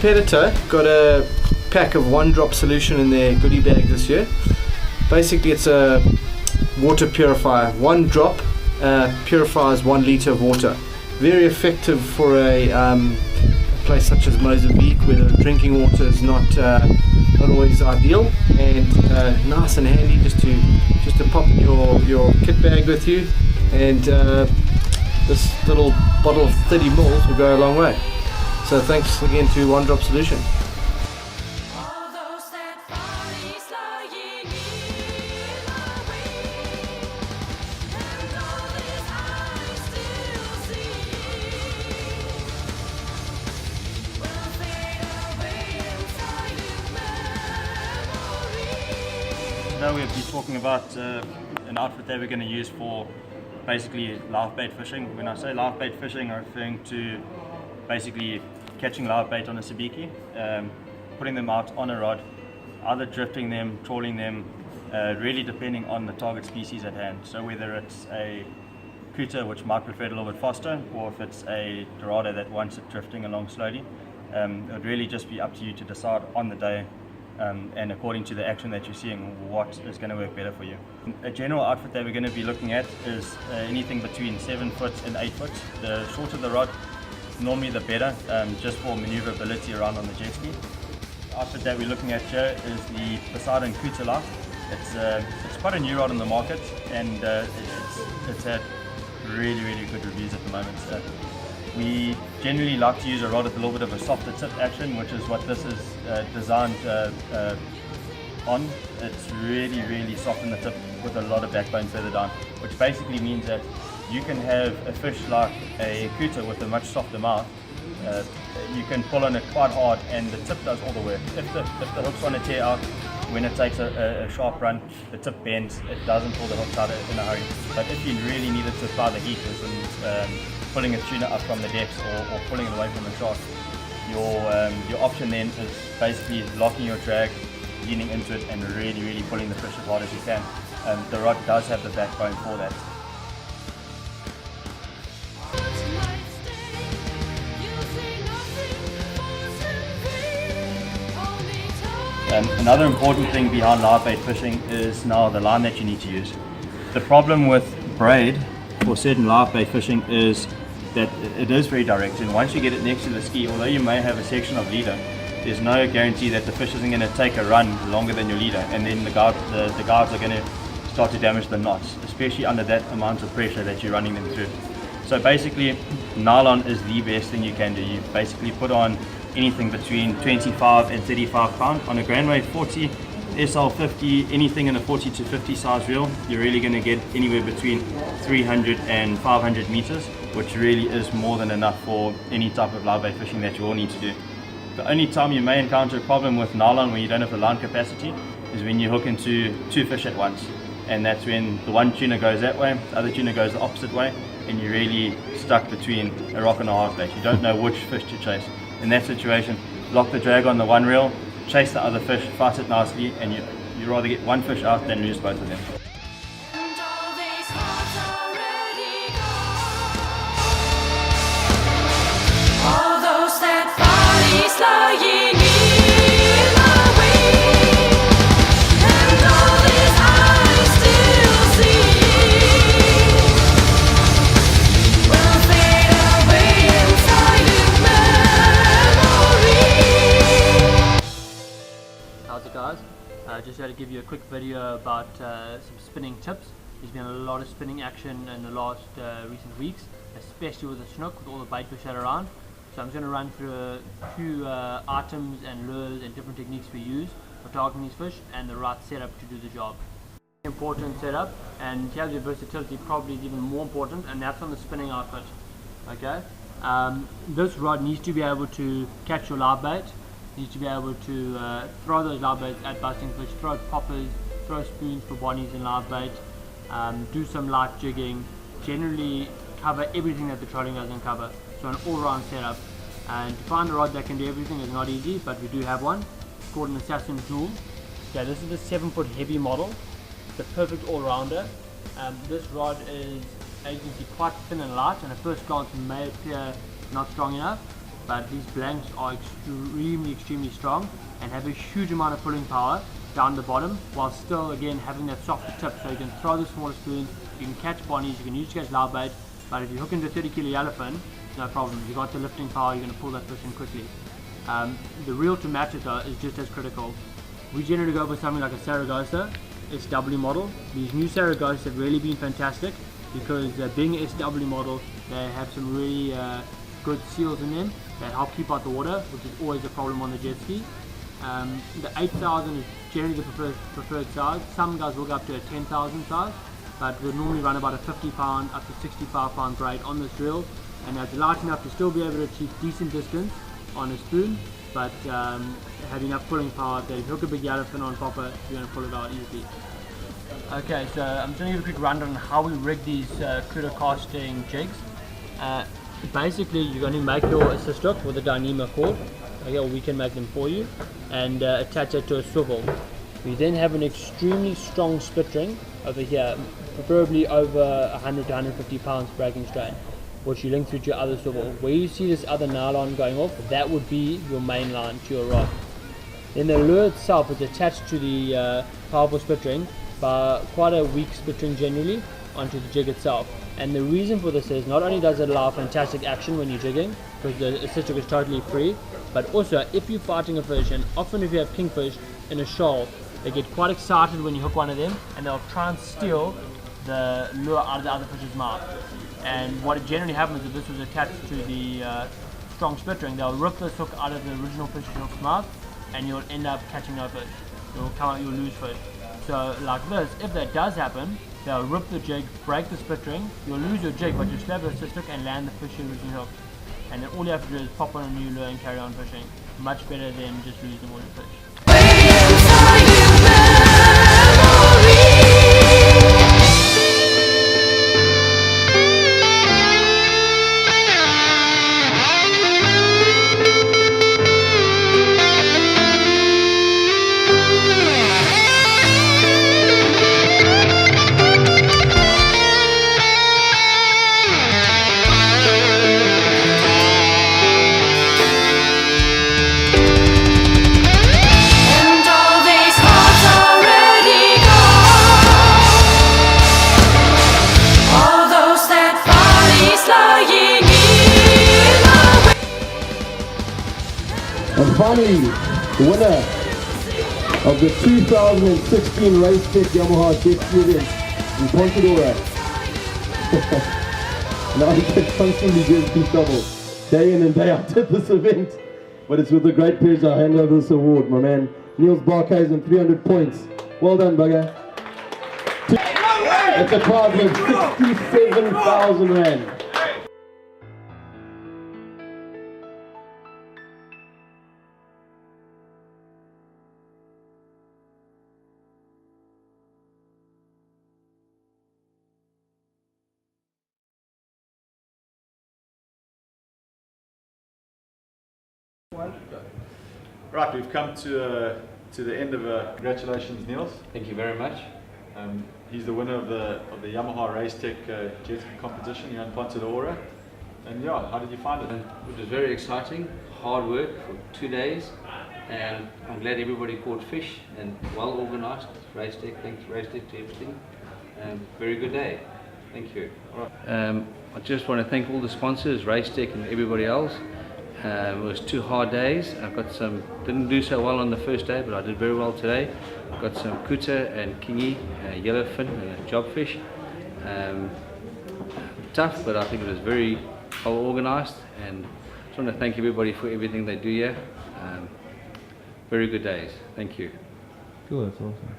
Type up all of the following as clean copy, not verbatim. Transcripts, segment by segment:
competitor got a pack of 1-drop solution in their goodie bag this year. Basically it's a water purifier. 1 drop purifies 1 litre of water. Very effective for a place such as Mozambique, where the drinking water is not always ideal, and nice and handy just to pop in your kit bag with you, and this little bottle of 30 ml will go a long way. So thanks again to 1-drop solution. Today we'll be talking about an outfit that we're going to use for basically live bait fishing. When I say live bait fishing, I'm referring to basically catching live bait on a sabiki, putting them out on a rod, either drifting them, trawling them, really depending on the target species at hand. So whether it's a cutter, which might prefer it a little bit faster, or if it's a dorado that wants it drifting along slowly, it would really just be up to you to decide on the day and according to the action that you're seeing, what is going to work better for you. A general outfit that we're going to be looking at is anything between 7 foot and 8 foot. The shorter the rod, normally the better, just for maneuverability around on the jet ski. The outfit that we're looking at here is the Poseidon Cutter Light. It's quite a new rod on the market, and it's had really good reviews at the moment. We generally like to use a rod with a little bit of a softer tip action, which is what this is designed on. It's really soft in the tip with a lot of backbone further down, which basically means that you can have a fish like a cutter with a much softer mouth. You can pull on it quite hard and the tip does all the work. If the hook's on a tear out, when it takes a sharp run, the tip bends, it doesn't pull the hooks out in a hurry. But if you really need it to apply the heat, pulling a tuna up from the depths or pulling it away from the shark, your option then is basically locking your drag, leaning into it, and really pulling the fish as hard as you can. The rod does have the backbone for that. Another important thing behind live bait fishing is now the line that you need to use. The problem with braid for certain live bait fishing is that it is very direct, and once you get it next to the ski, although you may have a section of leader, there's no guarantee that the fish isn't going to take a run longer than your leader, and then the guards are going to start to damage the knots, especially under that amount of pressure that you're running them through. So basically, nylon is the best thing you can do. You basically put on anything between 25 and 35 pound on a Grandway 40, SL 50, anything in a 40 to 50 size reel. You're really going to get anywhere between 300 and 500 meters, which really is more than enough for any type of live bait fishing that you all need to do. The only time you may encounter a problem with nylon when you don't have the line capacity is when you hook into 2 fish at once, and that's when the one tuna goes that way, the other tuna goes the opposite way, and you're really stuck between a rock and a hard place. You don't know which fish to chase. In that situation, lock the drag on the one reel, chase the other fish, fight it nicely, and you rather get one fish out than lose both of them. All those dead bodies lying in my way, and all this I still see will fade away inside of memory. How's it, guys? Just had to give you a quick video about some spinning tips. There's been a lot of spinning action in the last recent weeks, especially with the snook, with all the bait fish that are around. So I'm just going to run through a few items and lures and different techniques we use for targeting these fish and the right setup to do the job. Important setup, and to have your versatility probably is even more important, and that's on the spinning outfit. Okay, this rod needs to be able to catch your live bait, needs to be able to throw those live baits at busting fish, throw poppers, throw spoons for bonnies and live bait, do some light jigging, generally cover everything that the trolling doesn't cover. So an all-round setup, and to find a rod that can do everything is not easy, but we do have one. It's called an Assassin Jewel. Okay, this is the 7-foot heavy model, the perfect all-rounder. This rod is, as you can see, quite thin and light, and at first glance may appear not strong enough, but these blanks are extremely strong and have a huge amount of pulling power down the bottom, while still again having that soft tip, so you can throw the smaller spoons, you can catch bonnies, you can use to catch loud bait, but if you hook into a 30 kilo yellowfin, no problem, you got the lifting power, you're going to pull that fish in quickly. The reel to match it though is just as critical. We generally go for something like a Saragossa SW model. These new Saragossas have really been fantastic because being an SW model, they have some really good seals in them that help keep out the water, which is always a problem on the jet ski. The 8,000 is generally the preferred size. Some guys will go up to a 10,000 size, but we'll normally run about a 50 pound up to 65 pound braid on this reel, and it's light enough to still be able to achieve decent distance on a spoon, but have enough pulling power that if you hook a big yellowfin on popper, you're going to pull it out easily. Okay, so I'm just going to give a quick rundown on how we rig these critter casting jigs. Basically, you're going to make your assist hook with a Dyneema cord. Okay, or we can make them for you, and attach it to a swivel. We then have an extremely strong split ring over here, preferably over 100 to 150 pounds breaking strain, which you link through to your other swivel. Where you see this other nylon going off, that would be your main line to your rod. Then the lure itself is attached to the powerful split ring by quite a weak split ring generally onto the jig itself. And the reason for this is not only does it allow fantastic action when you're jigging, because the assist hook is totally free, but also if you're fighting a fish, and often if you have kingfish in a shoal, they get quite excited when you hook one of them and they'll try and steal the lure out of the other fish's mouth. And what generally happens if this was attached to the strong split ring, they'll rip this hook out of the original fish's hook's mouth and you'll end up catching no fish. You'll lose fish. So like this, if that does happen, they'll rip the jig, break the split ring, you'll lose your jig, but you'll still have the assist hook and land the fish you originally hooked. And then all you have to do is pop on a new lure and carry on fishing. Much better than just losing all your fish. And all these hearts already gone. All those that bodies lying in the way. And finally, the winner of the 2016 Racetech Yamaha Jet Ski event in Pontedora. Now he constantly gets in trouble, day in and day out at this event. But it's with a great pleasure I hand over this award, my man, Niels Barkhuizen, 300 points. Well done, bugger. It's a prize of 67,000 rand. Right, we've come to the end of a congratulations, Niels. Thank you very much. He's the winner of the Yamaha Racetech jet ski competition here in Pontedora. And yeah, how did you find it? It was very exciting, hard work for 2 days, and I'm glad everybody caught fish and well organized. Racetech, thanks Racetech to everything. Very good day. Thank you. I just want to thank all the sponsors, Racetech and everybody else. It was 2 hard days. I got some, didn't do so well on the first day, but I did very well today. I got some kuta and kingi, yellowfin and a jobfish. Tough, but I think it was very well organized, and I just want to thank everybody for everything they do here. Very good days. Thank you. Cool, that's awesome.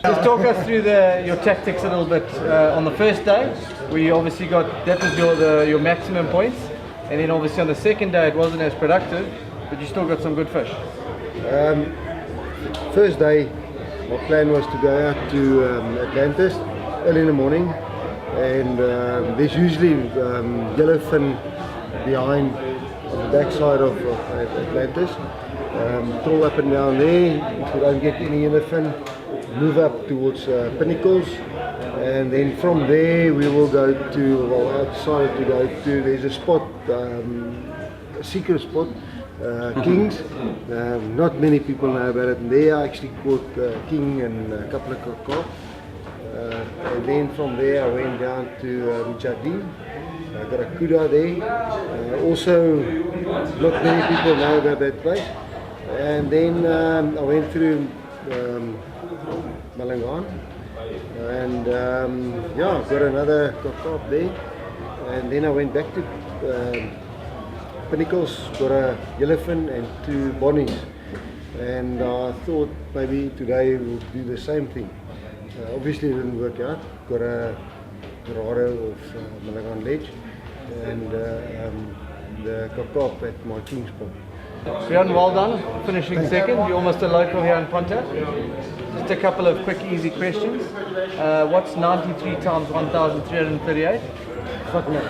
Just talk us through your tactics a little bit. On the first day, we obviously got, that was your maximum points, and then obviously on the second day it wasn't as productive, but you still got some good fish. First day, my plan was to go out to Atlantis early in the morning, and there's usually yellowfin behind on the backside of Atlantis. Troll up and down there. If we don't get any yellowfin, move up towards Pinnacles, and then from there we will go to, well, outside to go to, there's a spot secret spot, Kings. Not many people know about it. And there I actually caught king and a couple of carp. And then from there I went down to Mujahideen. I got a kuda there. Also, not many people know about that place. And then I went through Malangan. And yeah, got another carp there. And then I went back to Pinnacles, got a yellowfin and 2 bonnies. And I thought maybe today we'll do the same thing. Obviously it didn't work out. Got a Dorado of Malangan Ledge and the carp at my King's Pond. Rian, well done, finishing second. You're almost a local here in Ponta. Just a couple of quick, easy questions. What's 93 times 1,338? Fuck no.